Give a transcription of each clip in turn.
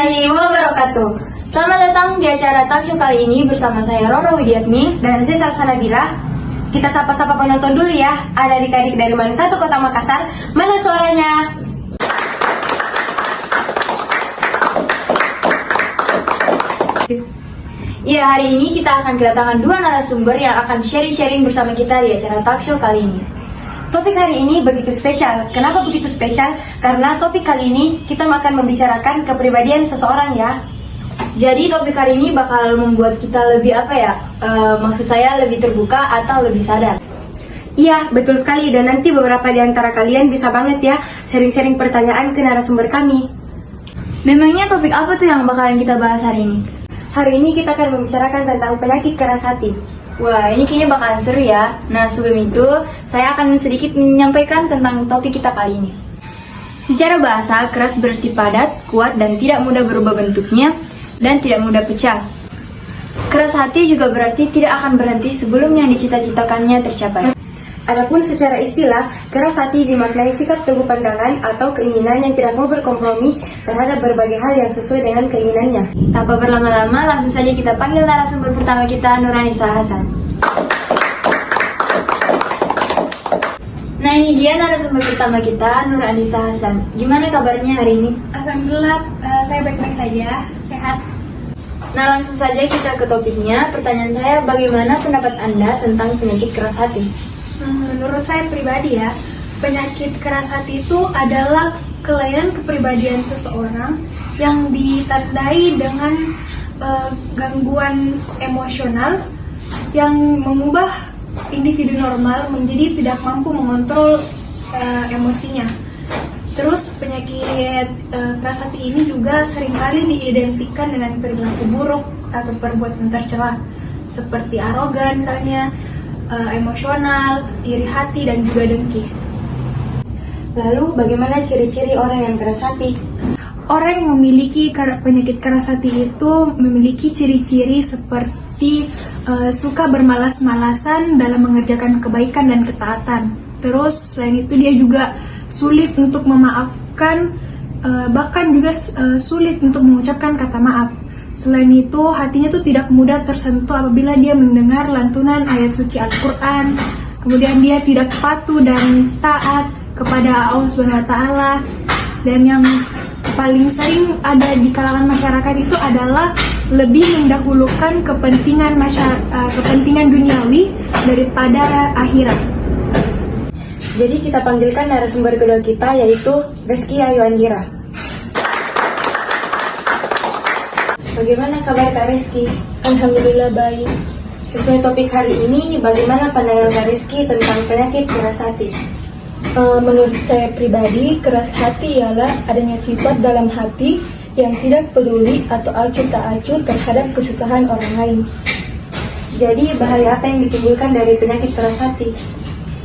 warahmatullahi wabarakatuh. Selamat datang di acara talkshow kali ini bersama saya Roro Widiatmi dan saya Salsa Nabila. Kita sapa-sapa penonton dulu ya. Ada adik-adik dari mana satu kota Makassar. Mana suaranya? Ya, hari ini kita akan kedatangan dua narasumber yang akan sharing-sharing bersama kita di acara talkshow kali ini. Topik hari ini begitu spesial. Kenapa begitu spesial? Karena topik kali ini kita akan membicarakan kepribadian seseorang ya. Jadi topik hari ini bakal membuat kita lebih maksud saya lebih terbuka atau lebih sadar. Iya, betul sekali. Dan nanti beberapa di antara kalian bisa banget ya sharing-sharing pertanyaan ke narasumber kami. Memangnya topik apa tuh yang bakalan kita bahas hari ini? Hari ini kita akan membicarakan tentang penyakit keras hati. Wah, ini kayaknya bakalan seru ya. Nah, sebelum itu, saya akan sedikit menyampaikan tentang topik kita kali ini. Secara bahasa, keras berarti padat, kuat, dan tidak mudah berubah bentuknya, dan tidak mudah pecah. Keras hati juga berarti tidak akan berhenti sebelum yang dicita-citakannya tercapai. Adapun secara istilah, keras hati dimaknai sikap teguh pandangan atau keinginan yang tidak mau berkompromi terhadap berbagai hal yang sesuai dengan keinginannya. Tanpa berlama-lama, langsung saja kita panggil narasumber pertama kita, Nuranisa Hasan. Nah, ini dia narasumber pertama kita, Nuranisa Hasan. Gimana kabarnya hari ini? Alhamdulillah, saya baik-baik saja, sehat. Nah, langsung saja kita ke topiknya. Pertanyaan saya, bagaimana pendapat Anda tentang penyakit keras hati? Menurut saya pribadi ya, penyakit keras hati itu adalah kelainan kepribadian seseorang yang ditandai dengan gangguan emosional yang mengubah individu normal menjadi tidak mampu mengontrol emosinya. Terus penyakit keras hati ini juga seringkali diidentikan dengan perilaku buruk atau perbuatan tercela seperti arogan misalnya, emosional, iri hati, dan juga dengki. Lalu bagaimana ciri-ciri orang yang keras hati? Orang yang memiliki penyakit keras hati itu memiliki ciri-ciri seperti suka bermalas-malasan dalam mengerjakan kebaikan dan ketaatan. Terus selain itu dia juga sulit untuk memaafkan, bahkan juga sulit untuk mengucapkan kata maaf. Selain itu, hatinya tuh tidak mudah tersentuh apabila dia mendengar lantunan ayat suci Al-Quran. Kemudian dia tidak patuh dan taat kepada Allah SWT. Dan yang paling sering ada di kalangan masyarakat itu adalah lebih mendahulukan kepentingan duniawi daripada akhirat. Jadi kita panggilkan narasumber kedua kita, yaitu Reski Ayu Andira. Bagaimana kabar Kak Reski? Alhamdulillah baik. Sesuai topik hari ini, bagaimana pandangan Kak Reski tentang penyakit keras hati? Menurut saya pribadi, keras hati ialah adanya sifat dalam hati yang tidak peduli atau acuh tak acuh terhadap kesusahan orang lain. Jadi bahaya apa yang ditimbulkan dari penyakit keras hati?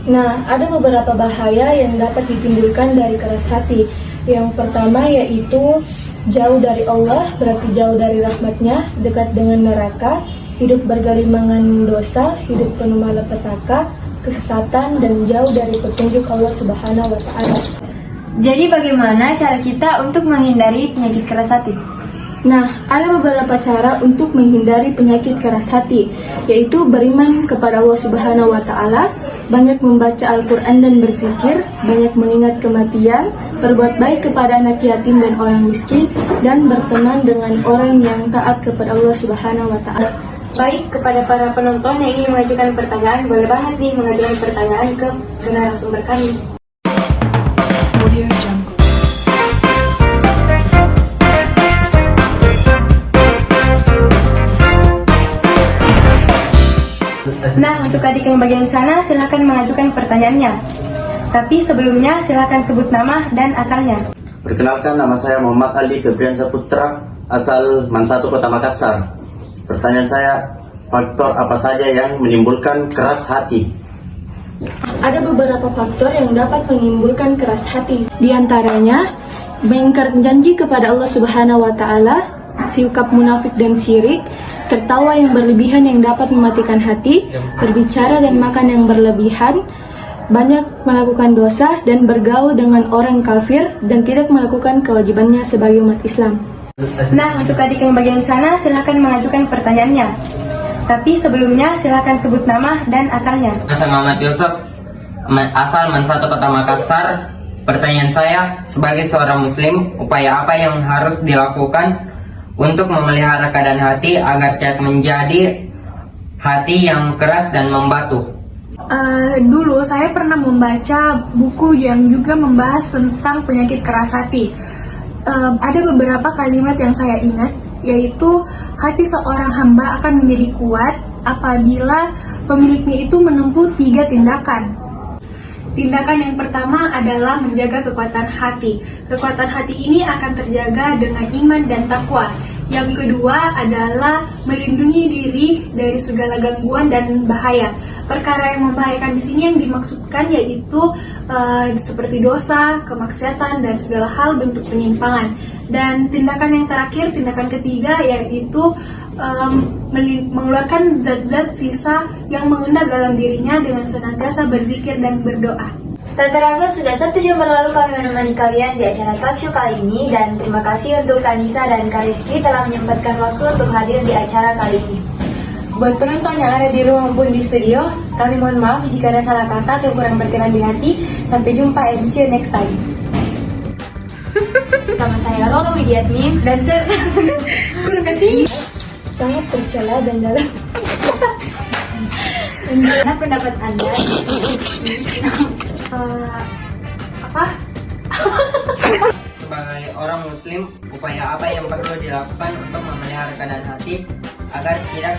Nah, ada beberapa bahaya yang dapat ditimbulkan dari keras hati. Yang pertama yaitu jauh dari Allah, berarti jauh dari rahmatnya, dekat dengan neraka, hidup bergelimangan dosa, hidup penuh malapetaka, kesesatan, dan jauh dari petunjuk Allah Subhanahu wa Ta'ala. Jadi bagaimana cara kita untuk menghindari penyakit keras hati? Nah, ada beberapa cara untuk menghindari penyakit keras hati, yaitu beriman kepada Allah Subhanahu wa Ta'ala, banyak membaca Al-Quran dan berzikir, banyak mengingat kematian, berbuat baik kepada anak yatim dan orang miskin, dan berteman dengan orang yang taat kepada Allah Subhanahu wa Ta'ala. Baik, kepada para penonton yang ingin mengajukan pertanyaan, boleh banget nih mengajukan pertanyaan ke narasumber kami. Nah, untuk adik yang bagian sana, silakan mengajukan pertanyaannya. Tapi sebelumnya, silakan sebut nama dan asalnya. Perkenalkan, nama saya Muhammad Ali Febrian Saputra, asal Mansatu, Kota Makassar. Pertanyaan saya, faktor apa saja yang menimbulkan keras hati? Ada beberapa faktor yang dapat menimbulkan keras hati. Di antaranya, mengingkar janji kepada Allah Subhanahu wa Ta'ala, sikap munafik dan syirik, tertawa yang berlebihan yang dapat mematikan hati, berbicara dan makan yang berlebihan, banyak melakukan dosa dan bergaul dengan orang kafir dan tidak melakukan kewajibannya sebagai umat Islam. Nah, untuk adik yang bagian sana, silakan mengajukan pertanyaannya. Tapi sebelumnya, silakan sebut nama dan asalnya. Saya Muhammad Yusuf, asal Mansatu Kota Makassar. Pertanyaan saya, sebagai seorang muslim, upaya apa yang harus dilakukan untuk memelihara keadaan hati agar tidak menjadi hati yang keras dan membatu? Dulu saya pernah membaca buku yang juga membahas tentang penyakit keras hati. Ada beberapa kalimat yang saya ingat, yaitu hati seorang hamba akan menjadi kuat apabila pemiliknya itu menempuh 3 tindakan. Tindakan yang pertama adalah menjaga kekuatan hati. Kekuatan hati ini akan terjaga dengan iman dan takwa. Yang kedua adalah melindungi diri dari segala gangguan dan bahaya. Perkara yang membahayakan di sini yang dimaksudkan yaitu seperti dosa, kemaksiatan, dan segala hal bentuk penyimpangan. Dan tindakan yang terakhir, tindakan ketiga, yaitu mengeluarkan zat-zat sisa yang mengendap dalam dirinya dengan senantiasa berzikir dan berdoa. Tak terasa sudah 1 jam berlalu kami menemani kalian di acara talk show kali ini, dan terima kasih untuk Kanisa dan Kak Rizky telah menyempatkan waktu untuk hadir di acara kali ini. Buat penonton yang ada di rumah maupun di studio, kami mohon maaf jika ada salah kata atau kurang berkenan di hati. Sampai jumpa and see you next time. Sama saya Lolo Widiatmi Dan saya Sangat tercela dan dalam. Bagaimana pendapat Anda? Sebagai orang muslim, upaya apa yang perlu dilakukan untuk memelihara keadaan hati agar tidak